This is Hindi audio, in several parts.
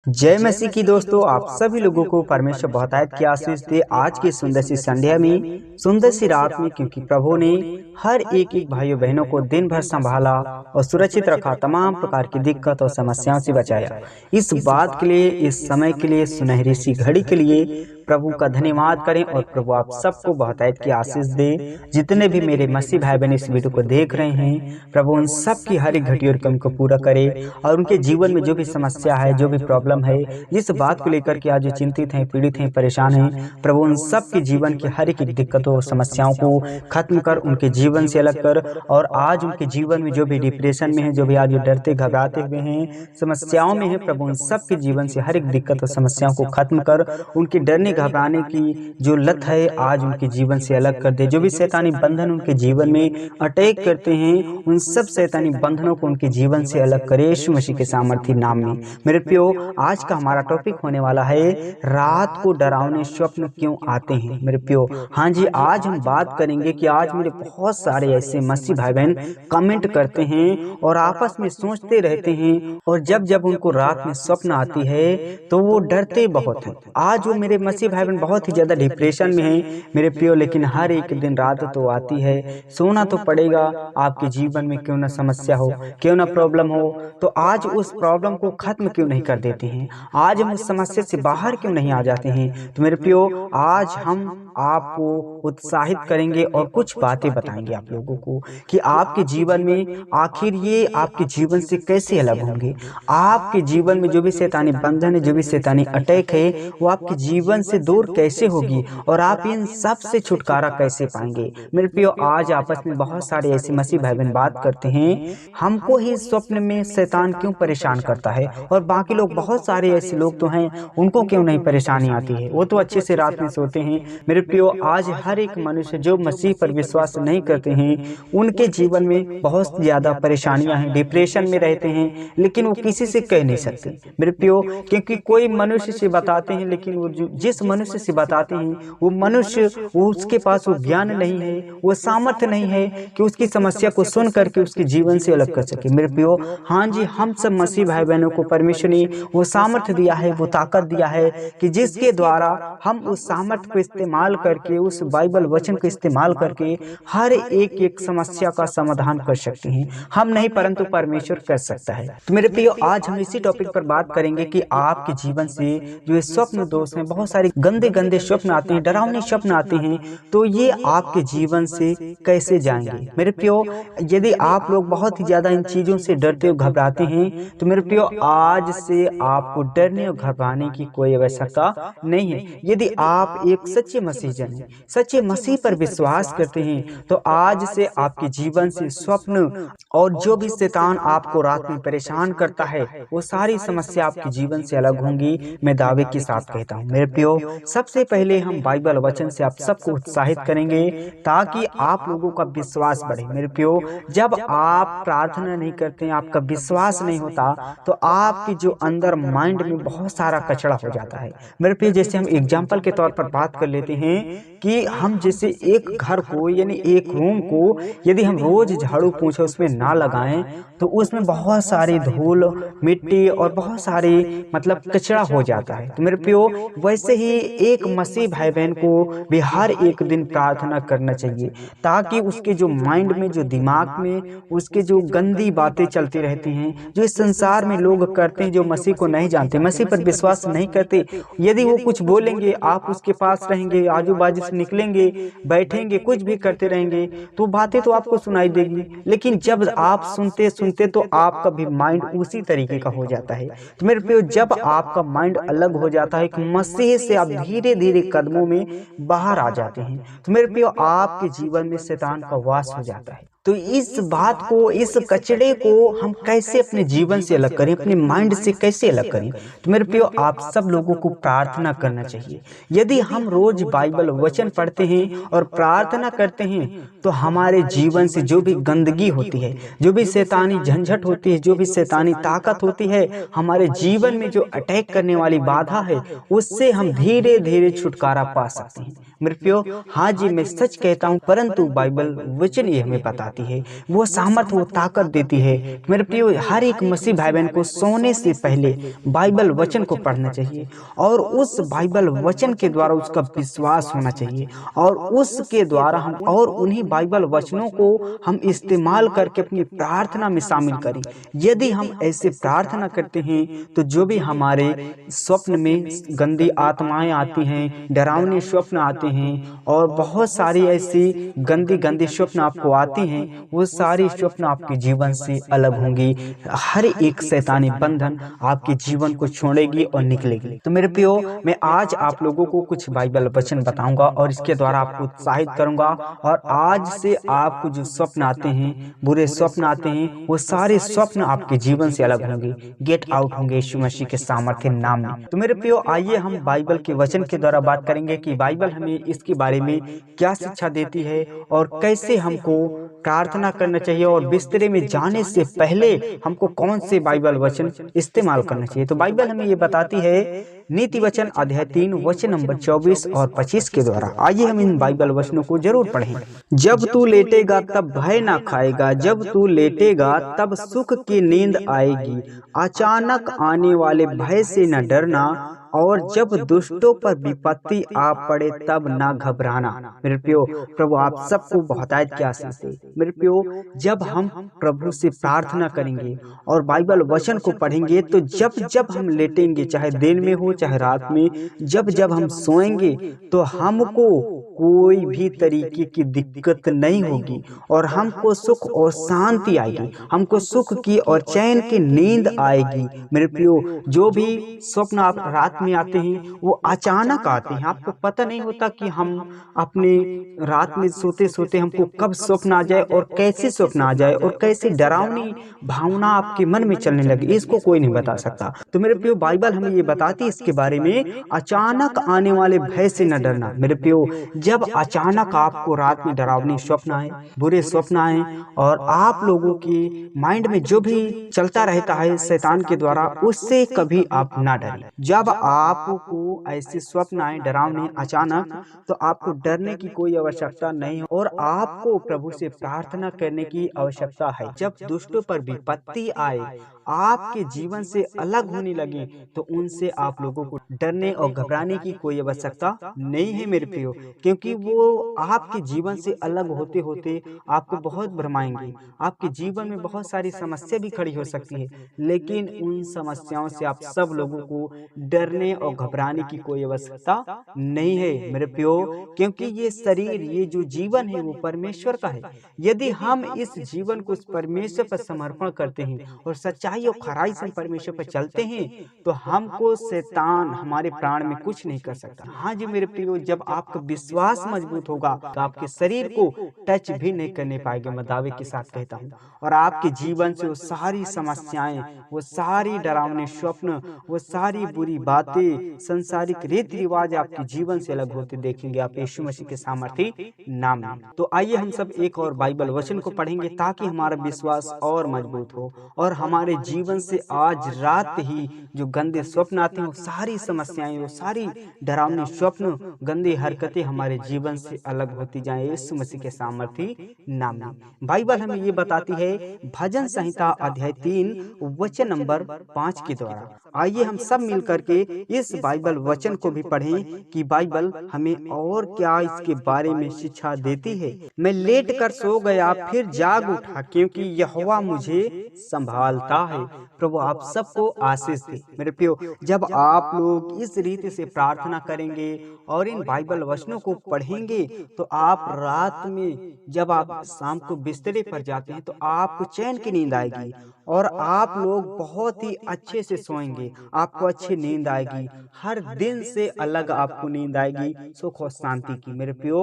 जय मसीह की दोस्तों, आप सभी लोगों को परमेश्वर बहुतायत की आशीष दे। आज की सुंदर सी संध्या में, सुंदर सी रात में, क्योंकि प्रभु ने हर एक भाइयों बहनों को दिन भर संभाला और सुरक्षित रखा, तमाम प्रकार की दिक्कत और समस्याओं से बचाया। इस बात के लिए, इस समय के लिए, सुनहरी सी घड़ी के लिए प्रभु का धन्यवाद करें और प्रभु आप सबको बहुतायत की आशीष दे। जितने भी मेरे मसीह भाई बहन इस वीडियो को देख रहे हैं, प्रभु उन सब की हर एक घटी और कम को पूरा करे और उनके जीवन में जो भी समस्या है, जो भी प्रॉब्लम है, जिस बात को लेकर के आज जो चिंतित हैं, पीड़ित हैं, परेशान हैं, प्रभु उन सब के जीवन की हर एक दिक्कतों और समस्याओं को खत्म कर, उनके जीवन से अलग कर। और आज उनके जीवन में जो भी डिप्रेशन में है, जो भी आज डरते घबराते हुए हैं, समस्याओं में है, प्रभु उन सब के जीवन से हर एक दिक्कत और समस्याओं को खत्म कर, उनके डरने घबराने की जो लत है आज उनके जीवन से अलग कर दे। जो भी शैतानी बंधन उनके जीवन में अटैक करते हैं, उन सब शैतानी बंधनों को उनके जीवन से अलग करे, यीशु मसीह के सामर्थी नाम में। मेरे प्रियो, आज का हमारा टॉपिक होने वाला है, रात को डरावने स्वप्न क्यों आते हैं। मेरे प्रियो, हाँ जी, आज हम बात करेंगे कि आज मेरे बहुत सारे ऐसे मसीह भाई बहन कमेंट करते हैं और आपस में सोचते रहते हैं, और जब जब उनको रात में स्वप्न आती है तो वो डरते बहुत हैं। आज वो मेरे मसीह भाई बहन बहुत ही ज्यादा डिप्रेशन में हैं मेरे प्रियो, लेकिन हर एक दिन रात तो आती है, सोना तो पड़ेगा। आपके जीवन में क्यों ना समस्या हो, क्यों ना प्रॉब्लम हो, तो आज उस प्रॉब्लम को खत्म क्यों नहीं कर देते हैं? आज हम उस समस्या से बाहर क्यों नहीं आ जाते हैं? तो मेरे प्रियो, आज हम आपको उत्साहित करेंगे और कुछ बातें बताएंगे आप लोगों को कि आपके जीवन में आखिर ये आपके जीवन से कैसे अलग होंगे। आपके जीवन में जो भी शैतानी बंधन है, जो भी शैतानी अटैक है, वो आपके जीवन से दूर कैसे होगी और आप इन सब से छुटकारा कैसे पाएंगे। मेरे प्रियो, आज आपस में बहुत सारे ऐसे मसीह भाई बहन बात करते हैं, हमको ही स्वप्न में शैतान क्यों परेशान करता है और बाकी लोग, बहुत सारे ऐसे लोग तो हैं, उनको क्यों नहीं परेशानी आती है, वो तो अच्छे से रात में सोते हैं। मेरे प्रियो, आज हर एक मनुष्य जो मसीह पर विश्वास नहीं करते हैं, उनके जीवन में बहुत ज्यादा परेशानियां हैं, डिप्रेशन में रहते हैं, लेकिन वो किसी से कह नहीं सकते मेरे प्रियो, क्योंकि कोई मनुष्य से बताते हैं, लेकिन वो जिस मनुष्य से बताते हैं वो मनुष्य, वो उसके पास वो ज्ञान नहीं है, वो सामर्थ्य नहीं है कि उसकी समस्या को सुन करके उसके जीवन से अलग कर सके। मेरे प्रियो, हाँ जी, हम सब मसीह भाई बहनों को परमेश्वर ने वो सामर्थ्य दिया है, वो ताकत दिया है कि जिसके द्वारा हम उस सामर्थ्य को इस्तेमाल करके, उस बाइबल वचन को इस्तेमाल करके हर एक समस्या का समाधान कर सकते हैं। हम नहीं, परंतु परमेश्वर कर सकता है। तो मेरे प्रियो, आज हम इसी टॉपिक पर बात करेंगे कि आपके जीवन से जो स्वप्न दोष हैं, बहुत सारे गंदे गंदे स्वप्न आते हैं, डरावने स्वप्न आते हैं, तो ये आपके जीवन से कैसे जाएंगे। मेरे प्रियो, यदि आप लोग बहुत ही ज्यादा इन चीजों से डरते हो, घबराते हैं, तो मेरे प्रियो, आज से आपको डरने और घबराने की कोई आवश्यकता नहीं है। यदि आप एक सच्चे मसीह जन हैं, सच्चे मसीह पर विश्वास करते हैं, तो आज से आपके जीवन से स्वप्न और जो भी शैतान आपको रात में परेशान करता है, वो सारी समस्या आपके जीवन से अलग होंगी। मैं दावे के साथ कहता हूँ। मेरे प्रियो, सबसे पहले हम बाइबल वचन से आप सबको उत्साहित करेंगे ताकि आप लोगों का विश्वास बढ़े। मेरे प्रियो, जब आप प्रार्थना नहीं करते हैं, आपका विश्वास नहीं होता, तो आपके जो अंदर माइंड में बहुत सारा कचरा हो जाता है। मेरे प्रियो, जैसे हम एग्जाम्पल के तौर पर बात कर लेते हैं कि हम जैसे एक घर को, यानी एक रूम को, यदि हम रोज झाड़ू पोंछा उसमें ना लगाएं, तो उसमें बहुत सारी धूल, मिट्टी और बहुत सारी मतलब कचरा हो जाता है। तो मेरे प्रियो, वैसे ही एक मसीह भाई बहन को भी हर एक दिन प्रार्थना करना चाहिए, ताकि उसके जो माइंड में, जो दिमाग में, उसके जो गंदी बातें चलती रहती हैं, जो इस संसार में लोग करते हैं, जो मसीह को नहीं जानते, मसीह पर विश्वास नहीं करते, यदि वो कुछ बोलेंगे, आप उसके पास रहेंगे, आजू बाजू से निकलेंगे, बैठेंगे, कुछ भी करते रहेंगे, तो बातें तो आपको सुनाई देगी, लेकिन जब आप सुनते सुनते तो आपका भी माइंड उसी तरीके का हो जाता है। तो मेरे प्रियो, जब आपका माइंड अलग हो जाता है कि मसीह से आप धीरे धीरे कदमों में बाहर आ जाते हैं, तो मेरे प्रियो, आपके जीवन में शैतान का वास हो जाता है। तो इस बात को, इस कचड़े को हम कैसे अपने जीवन से अलग करें, अपने माइंड से कैसे अलग करें? तो मेरे प्रियो, आप सब लोगों को प्रार्थना करना चाहिए। यदि हम रोज बाइबल वचन पढ़ते हैं और प्रार्थना करते हैं, तो हमारे जीवन से जो भी गंदगी होती है, जो भी शैतानी झंझट होती है, जो भी शैतानी ताकत होती है, हमारे जीवन में जो अटैक करने वाली बाधा है, उससे हम धीरे धीरे छुटकारा पा सकते हैं। मेरे प्रियो, हाँ जी, मैं सच कहता हूँ, परंतु बाइबल वचन ये हमें बताती है, वो सामर्थ, वो ताकत देती है। मेरे प्रियो, हर एक मसीह भाई बहन को सोने से पहले बाइबल वचन को पढ़ना चाहिए और उस बाइबल वचन के द्वारा उसका विश्वास होना चाहिए और उसके द्वारा हम और उन्हीं बाइबल वचनों को हम इस्तेमाल करके अपनी प्रार्थना में शामिल करें। यदि हम ऐसे प्रार्थना करते हैं तो जो भी हमारे स्वप्न में गंदी आत्माएं आती हैं, डरावने स्वप्न आते हैं और बहुत सारी ऐसी गंदी गंदी स्वप्न आपको आती हैं, वो सारी स्वप्न आपके जीवन से अलग होंगी। हर एक शैतानी बंधन आपके जीवन को छोड़ेगी और निकलेगी। तो मेरे प्रियो, मैं आज आप लोगों को कुछ बाइबल वचन बताऊंगा और इसके द्वारा आपको उत्साहित करूंगा और आज से आपको जो स्वप्न आते हैं, बुरे स्वप्न आते हैं, वो सारे स्वप्न आपके जीवन से अलग होंगे, गेट आउट होंगे यीशु मसीह के सामर्थ्य नाम में। तो मेरे प्रियो, आइए हम बाइबल के वचन के द्वारा बात करेंगे कि बाइबल हमें इसके बारे में क्या शिक्षा देती है और कैसे हमको प्रार्थना करना चाहिए और बिस्तरे में जाने से पहले हमको कौन से बाइबल वचन इस्तेमाल करना चाहिए। तो बाइबल हमें ये बताती है नीति वचन अध्याय 3 वचन नंबर 24 और 25 के द्वारा। आइए हम इन बाइबल वचनों को जरूर पढ़ें। जब तू लेटेगा तब भय ना खाएगा, जब तू लेटेगा तब सुख की नींद आएगी, अचानक आने वाले भय से न डरना, और जब दुष्टों पर विपत्ति आ पड़े तब ना घबराना। मेरे प्रियो, प्रभु आप सबको बहुतायत की आशीष दे। मेरे प्रियो, जब हम प्रभु से प्रार्थना करेंगे और बाइबल वचन को पढ़ेंगे तो जब जब हम लेटेंगे, चाहे दिन में हो चाहे रात में, जब जब हम सोएंगे तो हमको कोई भी तरीके की दिक्कत नहीं होगी और हमको सुख और शांति आएगी, हमको सुख की और चैन की नींद आएगी। मेरे प्रियो, जो भी स्वप्न आप रात में आते हैं वो अचानक आते हैं, आपको पता नहीं होता कि हम अपने रात में सोते सोते हमको कब स्वप्न आ जाए और कैसे स्वप्न आ जाए और कैसे डरावनी भावना आपके मन में चलने लगे, इसको कोई नहीं बता सकता। तो मेरे प्रियो, बाइबल हमें ये बताती है इसके बारे में, अचानक आने वाले भय से न डरना। मेरे प्रियो, जब अचानक आपको रात में डरावनी स्वप्न आए, बुरे स्वप्न आए और आप लोगों की माइंड में जो भी चलता रहता है शैतान के द्वारा, उससे कभी आप ना डरें। जब आपको ऐसे स्वप्न आए डरावने अचानक, तो आपको डरने की कोई आवश्यकता नहीं और आपको प्रभु से प्रार्थना करने की आवश्यकता है। जब दुष्टों पर विपत्ति आए, आपके जीवन से अलग होने लगे, तो उनसे आप लोगों को डरने और घबराने की कोई आवश्यकता नहीं है मेरे प्रियो, क्योंकि वो आपके जीवन से अलग होते होते आपको बहुत भरमाएंगे। आपके जीवन में बहुत सारी समस्या भी खड़ी हो सकती है, लेकिन उन समस्याओं से आप सब लोगों को डरने और घबराने की कोई आवश्यकता नहीं है मेरे प्रियो, क्योंकि ये शरीर, ये जो जीवन है वो परमेश्वर का है। यदि हम इस जीवन को परमेश्वर पर समर्पण करते हैं और सच्चाई और खराई से परमेश्वर पर चलते हैं, तो हमको शैतान हमारे प्राण में कुछ नहीं कर सकता। हाँ जी मेरे प्रियो, जब आपका विश्वास मजबूत होगा तो आपके शरीर को टच भी नहीं करने पाएंगे, मैं दावे के साथ कहता हूँ। और आपके जीवन से वो सारी समस्याएं, वो सारी डरावने स्वप्न, वो सारी बुरी बातें, संसारिक रीति रिवाज आपके जीवन से अलग होते देखेंगे आप यीशु मसीह के सामर्थ्य नाम में। तो आइए हम सब एक और बाइबल वचन को पढ़ेंगे ताकि हमारा विश्वास और मजबूत हो और हमारे जीवन से आज रात ही जो गंदे स्वप्न आते हैं, वो सारी समस्याएं, वो सारी डरावनी स्वप्न, गंदी हरकतें हमारे जीवन से अलग होती जाएं यीशु मसीह के सामर्थ्य नाम में। बाइबल हमें ये बताती है भजन संहिता अध्याय 3 वचन नंबर 5 के द्वारा। आइए हम सब मिल करके इस बाइबल वचन को भी पढ़ें कि बाइबल हमें और क्या इसके बारे में शिक्षा देती है। मैं लेट कर सो गया फिर जाग उठा, क्योंकि यहोवा मुझे संभालता है। प्रभु आप सबको आशीष दे मेरे प्रियो। जब आप लोग इस रीति से प्रार्थना करेंगे और इन बाइबल वचनों को पढ़ेंगे, तो आप रात में जब आप शाम को बिस्तरे पर जाते हैं तो आपको चैन की नींद आएगी और आप लोग बहुत ही अच्छे से सोएंगे, आपको अच्छी नींद आएगी, हर दिन से अलग आपको नींद आएगी, सुख और शांति की मेरे प्रियो।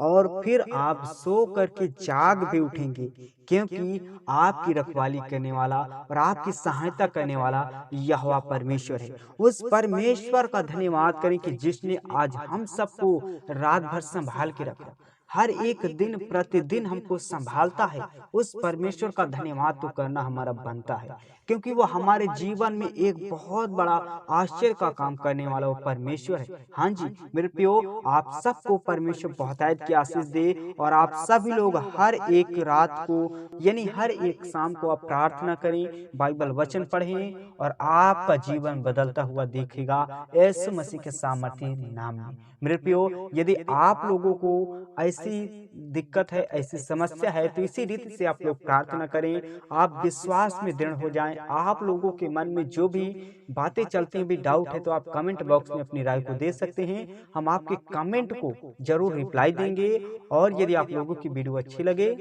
और फिर आप सो करके जाग भी उठेंगे, क्योंकि आपकी रखवाली करने वाला और आपकी सहायता करने वाला यहोवा परमेश्वर है। उस परमेश्वर का धन्यवाद करें कि जिसने आज हम सबको रात भर संभाल के रखा, हर एक दिन प्रतिदिन हमको संभालता है। उस परमेश्वर का धन्यवाद तो करना हमारा बनता है, क्योंकि वो हमारे जीवन में एक बहुत बड़ा आश्चर्य का काम करने वाला वो परमेश्वर है। हाँ जी मेरे प्रियो, आप सबको परमेश्वर बहुतायत की आशीष दे और आप सभी लोग हर एक रात को यानी हर एक शाम को आप प्रार्थना करें, बाइबल वचन पढ़ें और आपका जीवन बदलता हुआ दिखेगा यीशु मसीह के सामर्थ्य नाम में। मेरे प्रियो, यदि आप लोगों को ऐसी दिक्कत है, ऐसी समस्या है, तो इसी रीति से आप लोग प्रार्थना करें, आप विश्वास में दृढ़ हो जाएं। आप लोगों के मन में जो भी बातें चलती हैं, भी डाउट है, तो आप कमेंट बॉक्स में अपनी राय को दे सकते हैं। हम आपके कमेंट को जरूर रिप्लाई देंगे। और यदि आप लोगों की वीडियो अच्छी लगे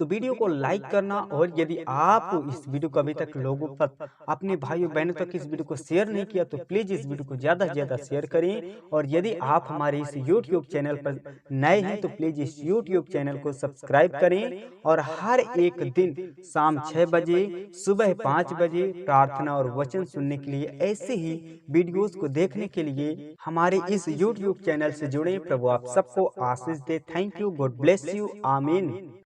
तो वीडियो को लाइक करना, और यदि आप इस वीडियो को अभी तक लोगों तक, अपने भाइयों बहनों तक इस वीडियो को शेयर नहीं किया तो प्लीज इस वीडियो को ज्यादा से ज्यादा शेयर करें। और यदि आप हमारे इस YouTube चैनल पर नए हैं तो प्लीज इस YouTube चैनल को सब्सक्राइब करें और हर एक दिन शाम 6 बजे, सुबह 5 बजे प्रार्थना और वचन सुनने के लिए, ऐसे ही वीडियोस को देखने के लिए हमारे इस YouTube चैनल से जुड़े। प्रभु आप सबको आशीष दे। Thank you, God bless you, आमीन।